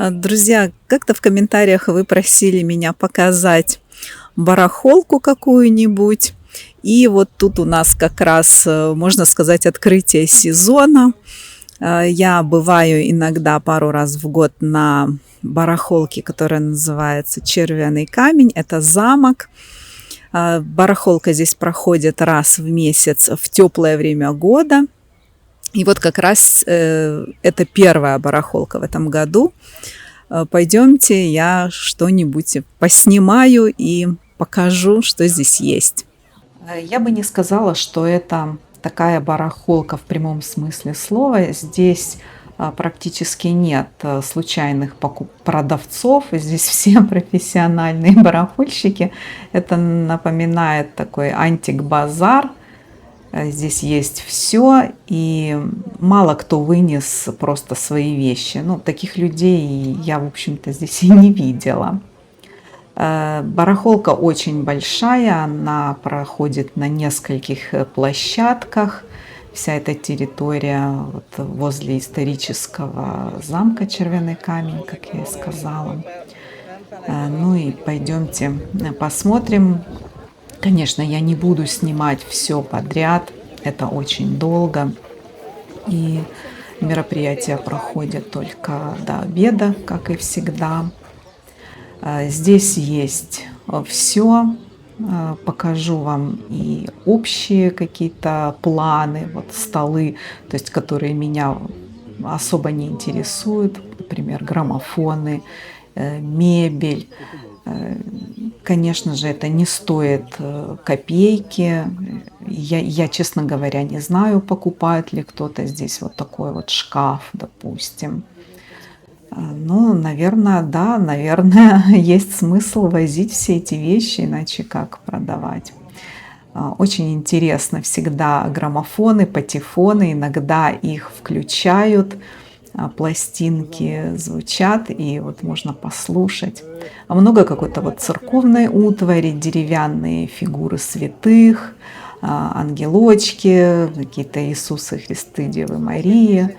Друзья, как-то в комментариях вы просили меня показать барахолку какую-нибудь. И вот тут у нас как раз, можно сказать, открытие сезона. Я бываю иногда пару раз в год на барахолке, которая называется «Червяный камень». Это замок. Барахолка здесь проходит раз в месяц в теплое время года. И вот как раз это первая барахолка в этом году. Пойдемте, я что-нибудь поснимаю и покажу, что здесь есть. Я бы не сказала, что это такая барахолка в прямом смысле слова. Здесь практически нет случайных продавцов. Здесь все профессиональные барахольщики. Это напоминает такой антик-базар. Здесь есть все, и мало кто вынес просто свои вещи. Ну, таких людей я, в общем-то, здесь и не видела. Барахолка очень большая, она проходит на нескольких площадках. Вся эта территория вот возле исторического замка Червяный камень, как я и сказала. Ну и пойдемте посмотрим. Конечно, я не буду снимать все подряд, это очень долго. И мероприятия проходят только до обеда, как и всегда. Здесь есть все. Покажу вам и общие какие-то планы, вот столы, то есть которые меня особо не интересуют, например, граммофоны, мебель. Конечно же, это не стоит копейки. Я, честно говоря, не знаю, покупает ли кто-то здесь вот такой вот шкаф, допустим. Ну, наверное, да, наверное, есть смысл возить все эти вещи, иначе как продавать. Очень интересно всегда граммофоны, патефоны, иногда их включают, пластинки звучат, и вот можно послушать. Много какой-то вот церковной утвари, деревянные фигуры святых, ангелочки, какие-то Иисусы, Христы, Девы Марии.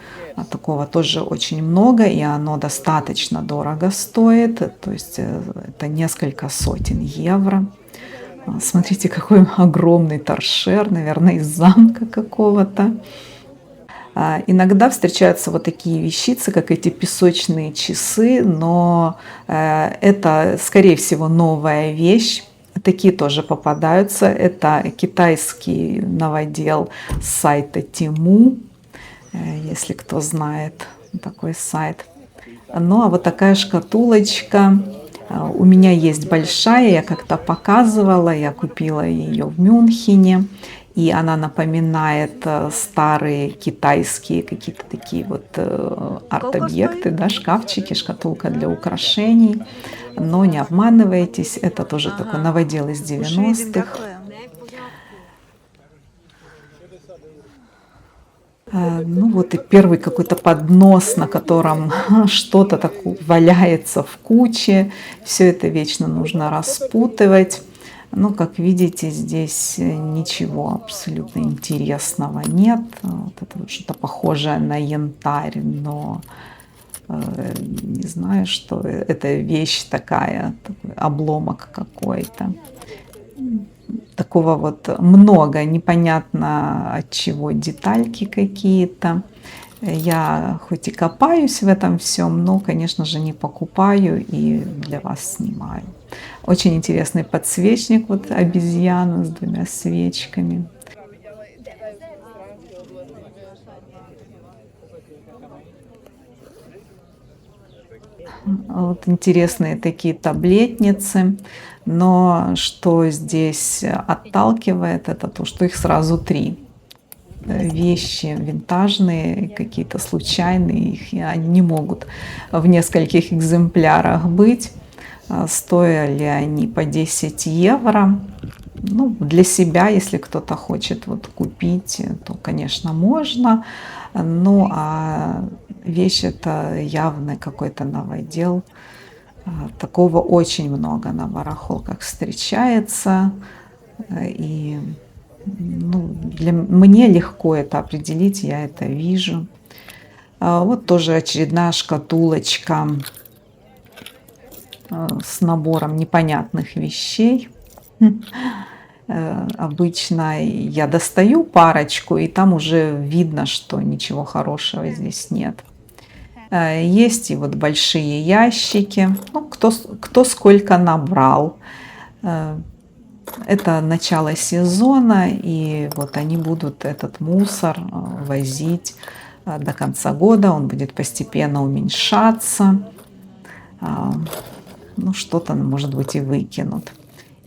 Такого тоже очень много, и оно достаточно дорого стоит, то есть это несколько сотен евро. Смотрите, какой огромный торшер, наверное, из замка какого-то. Иногда встречаются вот такие вещицы, как эти песочные часы, но это, скорее всего, новая вещь. Такие тоже попадаются. Это китайский новодел с сайта Тему, если кто знает такой сайт. Ну а вот такая шкатулочка. У меня есть большая, я как-то показывала, я купила ее в Мюнхене. И она напоминает старые китайские какие-то такие вот арт-объекты, да, шкафчики, шкатулка для украшений. Но не обманывайтесь, это тоже такой новодел из 90-х. Ну вот и первый какой-то поднос, на котором что-то такое валяется в куче. Все это вечно нужно распутывать. Ну, как видите, здесь ничего абсолютно интересного нет. Вот это вот что-то похожее на янтарь, но не знаю, что это вещь такая, такой обломок какой-то. Такого вот много, непонятно от чего, детальки какие-то. Я хоть и копаюсь в этом всем, но, конечно же, не покупаю и для вас снимаю. Очень интересный подсвечник, вот обезьяна с двумя свечками. Вот интересные такие таблетницы, но что здесь отталкивает, это то, что их сразу три. Вещи винтажные, какие-то случайные, они не могут в нескольких экземплярах быть. Стоили они по 10 евро. Ну, для себя, если кто-то хочет вот купить, то, конечно, можно. Ну, а вещь это явно какой-то новодел. Такого очень много на барахолках встречается. И ну, мне легко это определить, я это вижу. Вот тоже очередная шкатулочка с набором непонятных вещей. Обычно я достаю парочку, и там уже видно, что ничего хорошего здесь нет. Есть и вот большие ящики, ну, кто сколько набрал. Это начало сезона, и вот они будут этот мусор возить до конца года. Он будет постепенно уменьшаться. Ну, что-то, может быть, и выкинут.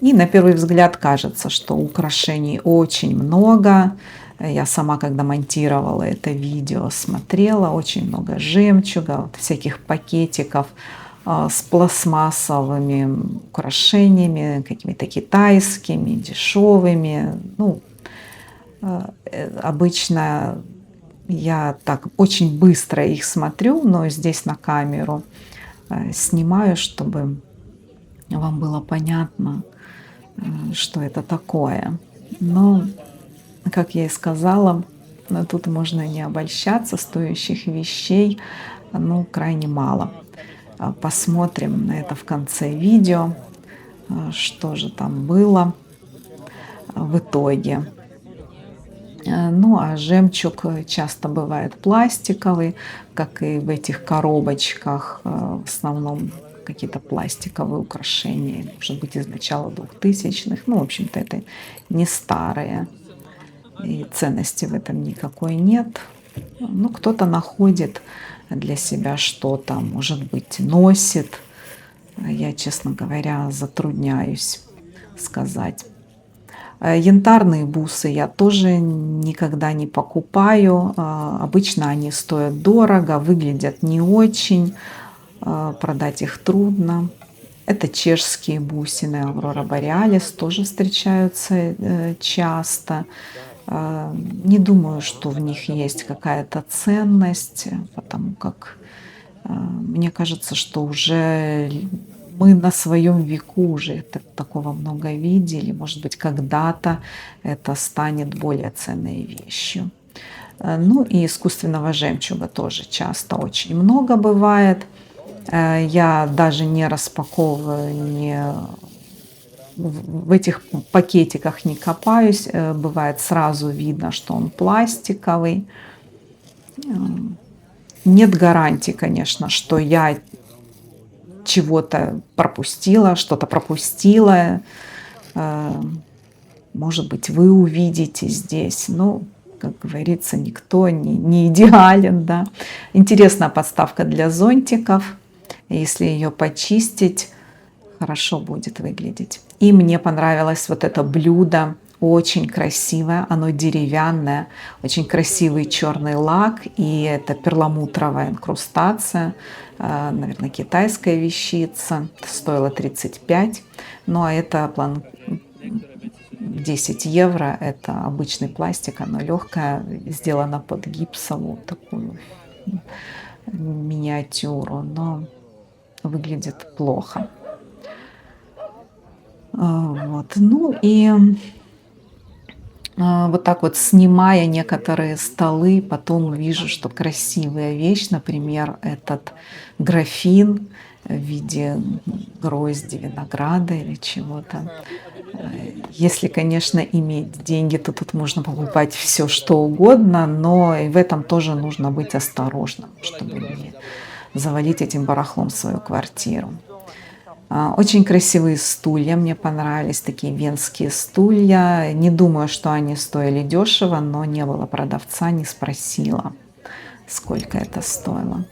И на первый взгляд кажется, что украшений очень много. Я сама, когда монтировала это видео, смотрела, очень много жемчуга, вот всяких пакетиков с пластмассовыми украшениями, какими-то китайскими, дешевыми. Ну, обычно я так очень быстро их смотрю, но здесь на камеру снимаю, чтобы вам было понятно, что это такое. Но, как я и сказала, тут можно не обольщаться, стоящих вещей, ну, крайне мало. Посмотрим на это в конце видео, что же там было в итоге. Ну, а жемчуг часто бывает пластиковый, как и в этих коробочках, в основном какие-то пластиковые украшения, может быть, из начала 2000-х. Ну, в общем-то, это не старые, и ценности в этом никакой нет. Ну, кто-то находит для себя что-то, может быть, носит. Я, честно говоря, затрудняюсь сказать. Янтарные бусы я тоже никогда не покупаю. Обычно они стоят дорого, выглядят не очень. Продать их трудно. Это чешские бусины Aurora Borealis, тоже встречаются часто. Не думаю, что в них есть какая-то ценность, потому как мне кажется, что уже мы на своем веку уже такого много видели. Может быть, когда-то это станет более ценной вещью. Ну и искусственного жемчуга тоже часто очень много бывает. Я даже не распаковываю, в этих пакетиках не копаюсь. Бывает сразу видно, что он пластиковый. Нет гарантии, конечно, что я чего-то пропустила, что-то пропустила. Может быть, вы увидите здесь. Ну, как говорится, никто не идеален, да. Интересная подставка для зонтиков. Если ее почистить, хорошо будет выглядеть. И мне понравилось вот это блюдо. Очень красивое, оно деревянное, очень красивый черный лак, и это перламутровая инкрустация, наверное, китайская вещица, стоила 35, ну а это 10 евро, это обычный пластик, оно легкое, сделано под гипсовую такую миниатюру, но выглядит плохо. Вот. Ну и вот так вот, снимая некоторые столы, потом вижу, что красивая вещь, например, этот графин в виде грозди винограда или чего-то. Если, конечно, иметь деньги, то тут можно покупать все, что угодно, но и в этом тоже нужно быть осторожным, чтобы не завалить этим барахлом свою квартиру. Очень красивые стулья, мне понравились, такие венские стулья. Не думаю, что они стоили дешево, но не было продавца, не спросила, сколько это стоило.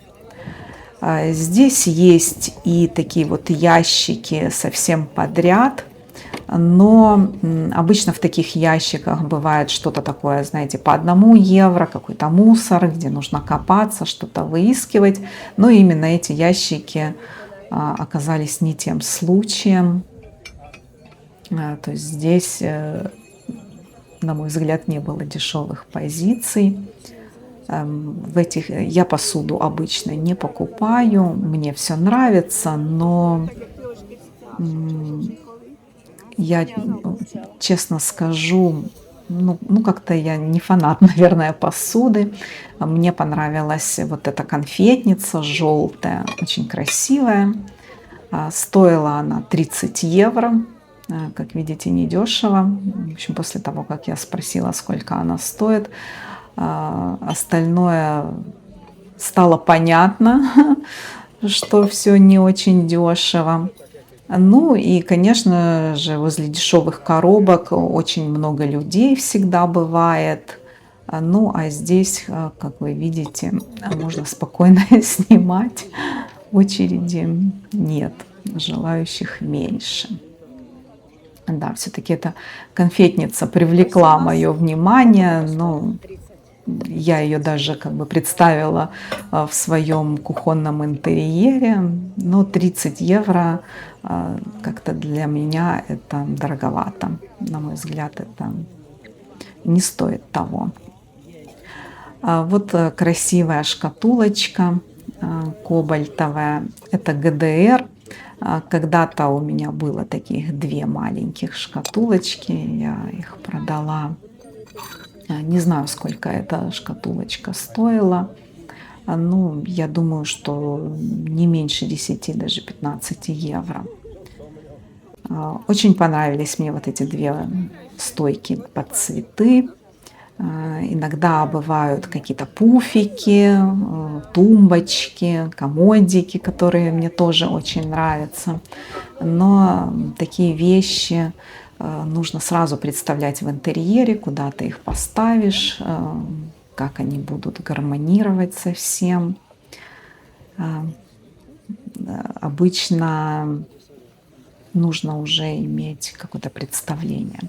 Здесь есть и такие вот ящики совсем подряд, но обычно в таких ящиках бывает что-то такое, знаете, по 1 евро, какой-то мусор, где нужно копаться, что-то выискивать. Но именно эти ящики оказались не тем случаем. То есть здесь, на мой взгляд, не было дешевых позиций. В этих я посуду обычно не покупаю, мне все нравится, но я честно скажу, ну как-то я не фанат, наверное, посуды. Мне понравилась вот эта конфетница желтая, очень красивая. Стоила она 30 евро. Как видите, недешево. В общем, после того, как я спросила, сколько она стоит, остальное стало понятно, что все не очень дешево. Ну и, конечно же, возле дешевых коробок очень много людей всегда бывает. Ну а здесь, как вы видите, можно спокойно снимать. Очереди нет, желающих меньше. Да, все-таки эта конфетница привлекла мое внимание, но я ее даже как бы представила в своем кухонном интерьере, но 30 евро как-то для меня это дороговато. На мой взгляд, это не стоит того. Вот красивая шкатулочка кобальтовая. Это ГДР. Когда-то у меня было таких 2 маленьких шкатулочки. Я их продала. Не знаю, сколько эта шкатулочка стоила. Ну, я думаю, что не меньше 10, даже 15 евро. Очень понравились мне вот эти 2 стойки под цветы. Иногда бывают какие-то пуфики, тумбочки, комодики, которые мне тоже очень нравятся. Но такие вещи нужно сразу представлять в интерьере, куда ты их поставишь, как они будут гармонировать со всем. Обычно нужно уже иметь какое-то представление.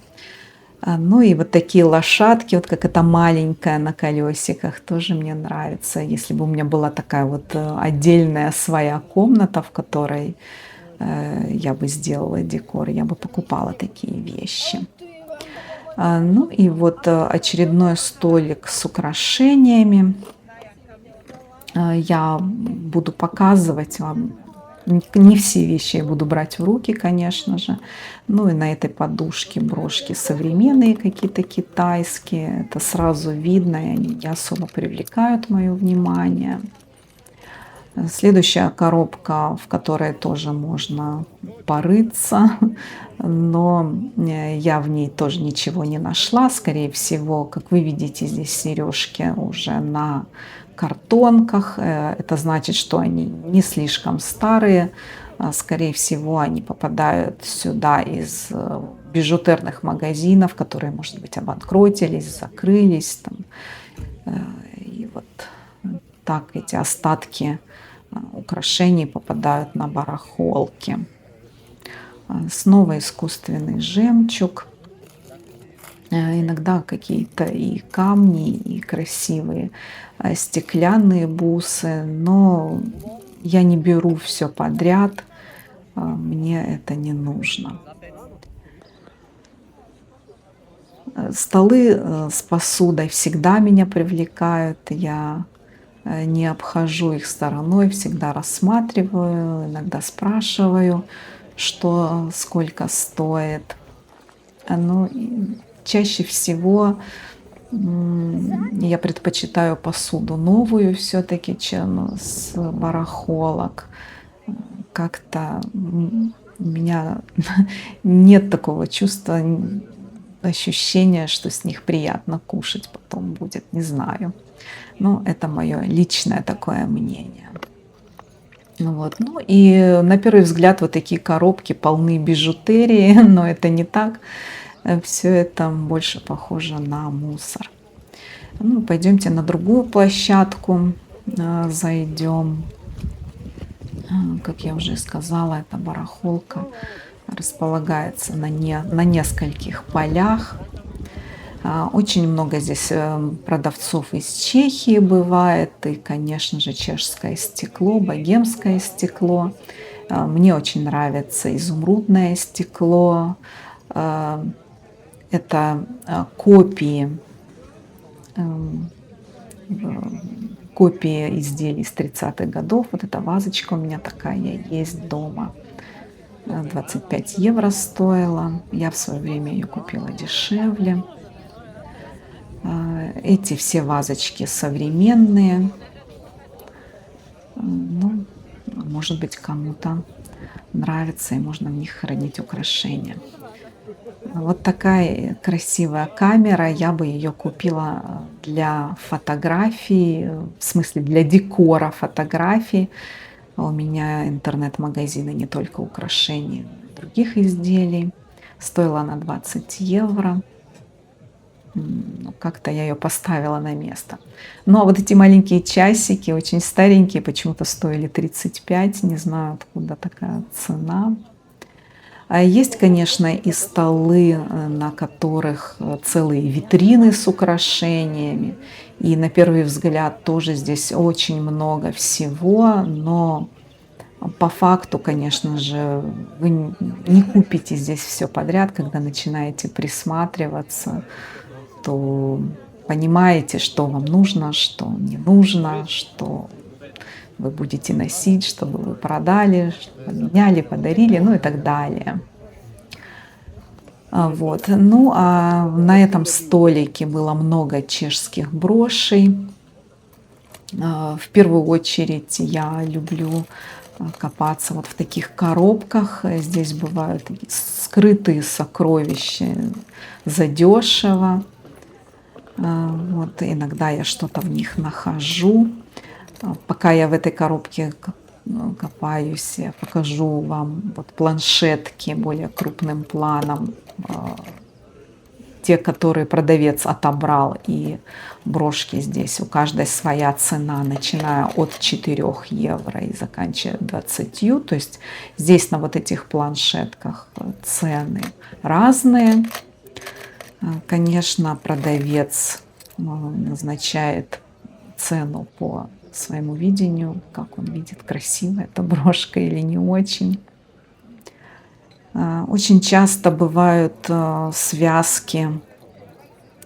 Ну и вот такие лошадки, вот как эта маленькая на колесиках, тоже мне нравится. Если бы у меня была такая вот отдельная своя комната, в которой я бы сделала декор, я бы покупала такие вещи. Ну и вот очередной столик с украшениями. Я буду показывать вам. Не все вещи я буду брать в руки, конечно же. Ну и на этой подушке брошки современные какие-то китайские. Это сразу видно, и они не особо привлекают мое внимание. Следующая коробка, в которой тоже можно порыться, но я в ней тоже ничего не нашла. Скорее всего, как вы видите, здесь сережки уже на картонках. Это значит, что они не слишком старые. Скорее всего, они попадают сюда из бижутерных магазинов, которые, может быть, обанкротились, закрылись. И вот так эти остатки украшений попадают на барахолки. Снова искусственный жемчуг. Иногда какие-то и камни, и красивые стеклянные бусы, но я не беру все подряд, мне это не нужно. Столы с посудой всегда меня привлекают, я не обхожу их стороной, всегда рассматриваю, иногда спрашиваю, что сколько стоит. Ну, чаще всего я предпочитаю посуду новую все-таки, чем с барахолок. Как-то у меня нет такого чувства, ощущения, что с них приятно кушать потом будет, не знаю. Но это мое личное такое мнение. Вот. Ну и на первый взгляд вот такие коробки полны бижутерии, но это не так. Все это больше похоже на мусор. Ну, пойдемте на другую площадку, зайдем. Как я уже сказала, эта барахолка располагается на нескольких полях. Очень много здесь продавцов из Чехии бывает, и, конечно же, чешское стекло, богемское стекло. Мне очень нравится изумрудное стекло. Это копии изделий с 30-х годов. Вот эта вазочка у меня такая есть дома. 25 евро стоила. Я в свое время ее купила дешевле. Эти все вазочки современные. Ну, может быть, кому-то нравится, и можно в них хранить украшения. Вот такая красивая камера. Я бы ее купила для фотографий, в смысле для декора фотографий. У меня интернет-магазины не только украшений, но и других изделий. Стоила она 20 евро. Ну, как-то я ее поставила на место. Ну, а вот эти маленькие часики, очень старенькие, почему-то стоили 35. Не знаю, откуда такая цена. А есть, конечно, и столы, на которых целые витрины с украшениями. И на первый взгляд тоже здесь очень много всего, но по факту, конечно же, вы не купите здесь все подряд, когда начинаете присматриваться, то понимаете, что вам нужно, что не нужно, что вы будете носить, чтобы вы продали, поменяли, подарили, ну и так далее. Вот. Ну, а на этом столике было много чешских брошей. В первую очередь я люблю копаться вот в таких коробках. Здесь бывают такие скрытые сокровища задешево. Вот иногда я что-то в них нахожу. Пока я в этой коробке копаюсь, я покажу вам вот планшетки более крупным планом. Те, которые продавец отобрал, и брошки здесь. У каждой своя цена, начиная от 4 евро и заканчивая 20. То есть здесь на вот этих планшетках цены разные. Конечно, продавец назначает цену по своему видению, как он видит, красивая эта брошка или не очень. Очень часто бывают связки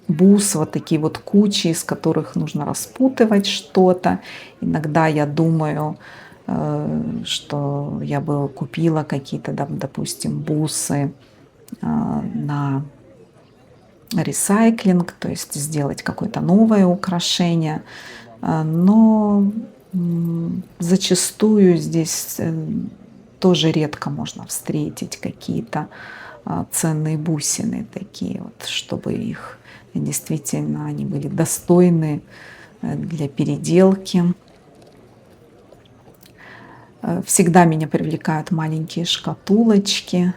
бус, вот такие вот кучи, из которых нужно распутывать что-то. Иногда я думаю, что я бы купила какие-то, допустим, бусы на ресайклинг, то есть сделать какое-то новое украшение. Но зачастую здесь тоже редко можно встретить какие-то ценные бусины такие, вот, чтобы их действительно они были достойны для переделки. Всегда меня привлекают маленькие шкатулочки,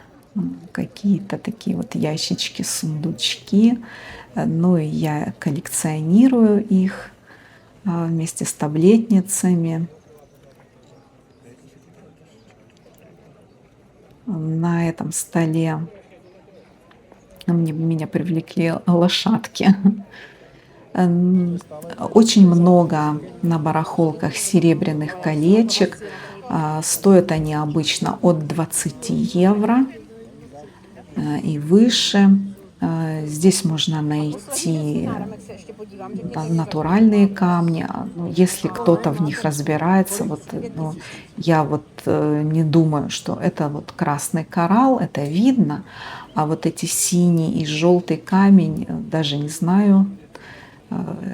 какие-то такие вот ящички, сундучки. Ну и я коллекционирую их вместе с таблетницами. На этом столе меня привлекли лошадки. Очень много на барахолках серебряных колечек. Стоят они обычно от 20 евро и выше. Здесь можно найти натуральные камни. Если кто-то в них разбирается, вот, ну, я вот не думаю, что это вот красный коралл, это видно, а вот эти синий и желтый камень, даже не знаю.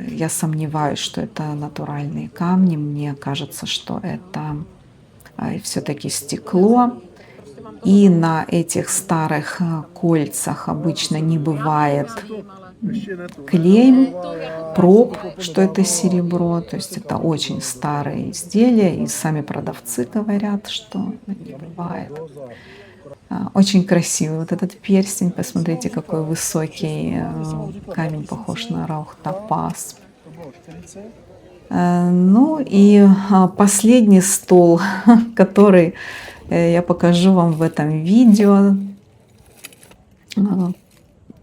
Я сомневаюсь, что это натуральные камни. Мне кажется, что это все-таки стекло. И на этих старых кольцах обычно не бывает клейм, проб, что это серебро. То есть это очень старые изделия. И сами продавцы говорят, что не бывает. Очень красивый вот этот перстень. Посмотрите, какой высокий камень, похож на раухтопаз. Ну и последний стол, который я покажу вам в этом видео.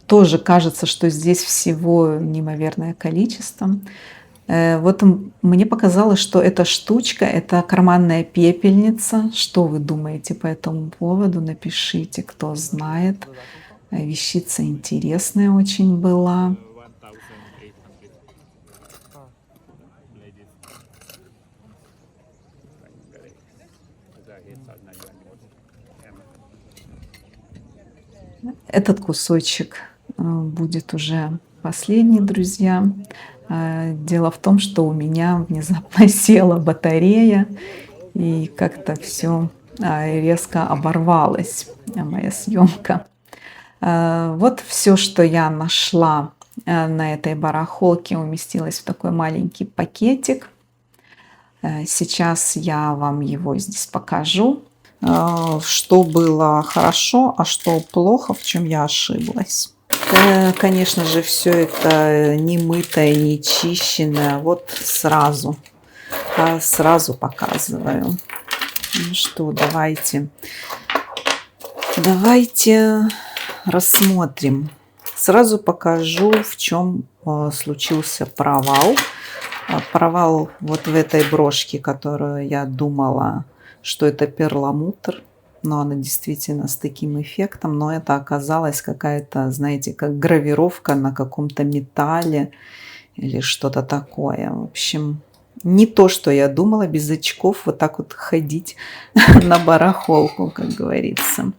Тоже кажется, что здесь всего неимоверное количество. Вот мне показалось, что эта штучка — это карманная пепельница. Что вы думаете по этому поводу? Напишите, кто знает. Вещица интересная очень была. Этот кусочек будет уже последний, друзья. Дело в том, что у меня внезапно села батарея, и как-то все резко оборвалась моя съемка. Вот все, что я нашла на этой барахолке, уместилось в такой маленький пакетик. Сейчас я вам его здесь покажу, что было хорошо, а что плохо, в чем я ошиблась. Конечно же, все это не мытое, не чищенное. Вот сразу показываю. Ну что, давайте рассмотрим. Сразу покажу, в чем случился провал. Провал вот в этой брошке, которую я думала, что это перламутр. Но она действительно с таким эффектом. Но это оказалась какая-то, знаете, как гравировка на каком-то металле или что-то такое. В общем, не то, что я думала, без очков вот так вот ходить на барахолку, как говорится.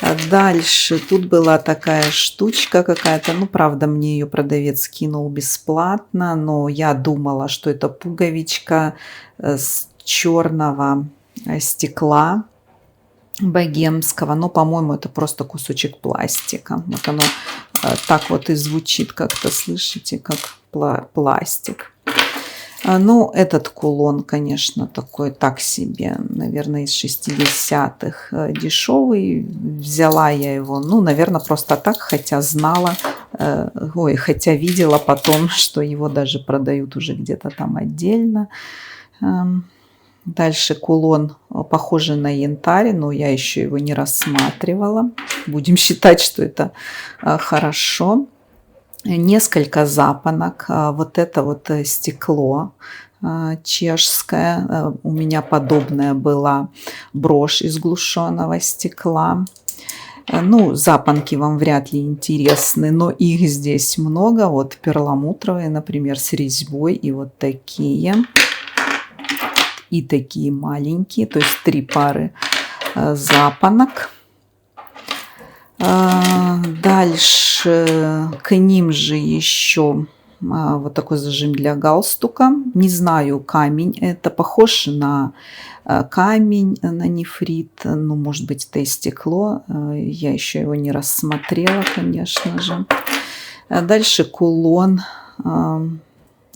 А дальше тут была такая штучка какая-то, ну, правда, мне ее продавец кинул бесплатно, но я думала, что это пуговичка с черного стекла богемского, но, по-моему, это просто кусочек пластика. Вот оно так вот и звучит как-то, слышите, как пластик. Ну, этот кулон, конечно, такой так себе, наверное, из 60-х, дешевый. Взяла я его, ну, наверное, просто так, хотя знала, хотя видела потом, что его даже продают уже где-то там отдельно. Дальше кулон, похожий на янтарь, но я еще его не рассматривала. Будем считать, что это хорошо. Несколько запонок. Вот это вот стекло чешское. У меня подобная была брошь из глушеного стекла. Ну, запонки вам вряд ли интересны, но их здесь много. Вот перламутровые, например, с резьбой, и вот такие. И такие маленькие, то есть 3 пары запонок. Дальше к ним же еще вот такой зажим для галстука. Не знаю, камень. Это похож на камень, на нефрит. Ну, может быть, это и стекло. Я еще его не рассмотрела, конечно же. Дальше кулон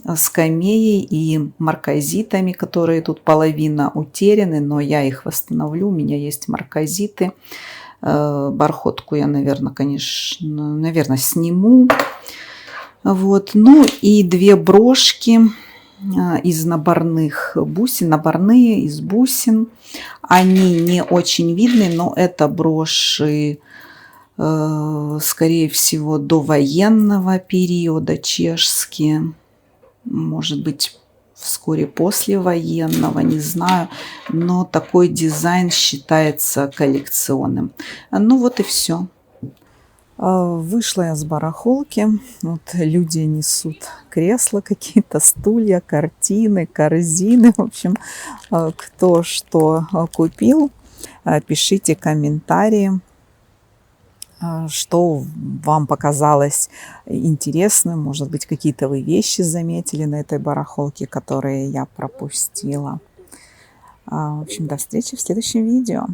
с камеей и марказитами, которые тут половина утеряны, но я их восстановлю. У меня есть марказиты. Бархотку я, наверное, сниму. Вот. Ну и 2 брошки из наборных бусин, наборные из бусин. Они не очень видны, но это броши, скорее всего, довоенного периода, чешские. Может быть, вскоре послевоенного, не знаю, но такой дизайн считается коллекционным. Ну вот и все. Вышла я с барахолки, вот люди несут кресла какие-то, стулья, картины, корзины, в общем, кто что купил, пишите комментарии, что вам показалось интересным, может быть, какие-то вы вещи заметили на этой барахолке, которые я пропустила. В общем, до встречи в следующем видео.